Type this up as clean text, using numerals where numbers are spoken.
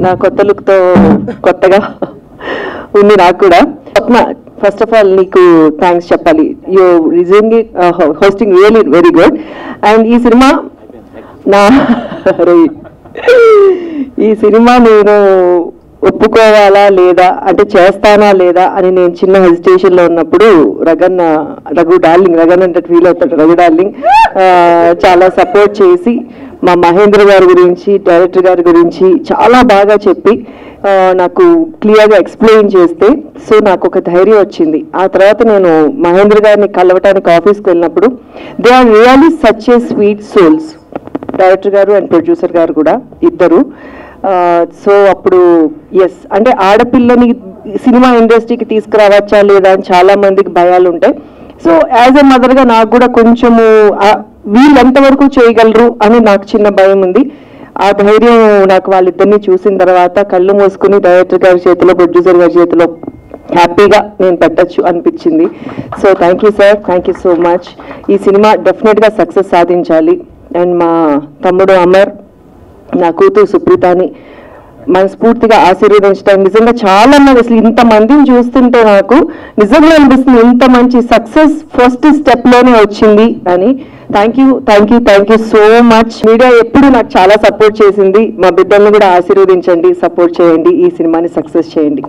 నా కొత్త లుక్తో కొత్తగా ఉంది నాకు కూడా. స్వప్న, ఫస్ట్ ఆఫ్ ఆల్ నీకు థ్యాంక్స్ చెప్పాలి. You hosting really very good. And ఈ సినిమా నేను ఒప్పుకోవాలా లేదా అంటే చేస్తానా లేదా అని నేను చిన్న హెజిటేషన్లో ఉన్నప్పుడు రఘు డార్లింగ్ అంటే ఫీల్ అవుతాడు, రఘు డార్లింగ్ చాలా సపోర్ట్ చేసి మా మహేంద్ర గారి గురించి, డైరెక్టర్ గారి గురించి చాలా బాగా చెప్పి నాకు క్లియర్గా ఎక్స్ప్లెయిన్ చేస్తే సో నాకు ఒక ధైర్యం వచ్చింది. ఆ తర్వాత నేను మహేంద్ర గారిని కలవటానికి ఆఫీస్కి వెళ్ళినప్పుడు they are really such a sweet souls, director గారు అండ్ ప్రొడ్యూసర్ గారు కూడా ఇద్దరు. సో అప్పుడు ఎస్ అంటే ఆడపిల్లని సినిమా ఇండస్ట్రీకి తీసుకురావచ్చా లేదా అని చాలా మందికి భయాలు ఉంటాయి. సో యాజ్ ఎ మదర్గా నాకు కూడా కొంచెము వీళ్ళు ఎంతవరకు చేయగలరు అని నాకు చిన్న భయం ఉంది. ఆ ధైర్యం నాకు వాళ్ళిద్దరిని చూసిన తర్వాత కళ్ళు మూసుకుని డైరెక్టర్ గారి చేతిలో, ప్రొడ్యూసర్ గారి చేతిలో హ్యాపీగా నేను పెట్టచ్చు అనిపించింది. So thank you sir, thank you so much. ఈ సినిమా డెఫినెట్గా సక్సెస్ సాధించాలి. అండ్ మా తమ్ముడు అమర్, నా కూతురు సుప్రీతాని మనస్ఫూర్తిగా ఆశీర్వదించడం. నిజంగా చాలా మంది అసలు ఇంతమందిని చూస్తుంటే నాకు నిజంగా అనిపిస్తుంది ఇంత మంచి సక్సెస్ ఫస్ట్ స్టెప్లోనే వచ్చింది అని. Thank you so much. Media ఎప్పుడు నాకు చాలా సపోర్ట్ చేసింది. మా బిడ్డల్ని కూడా ఆశీర్వదించండి, సపోర్ట్ చేయండి, ఈ సినిమాని సక్సెస్ చేయండి.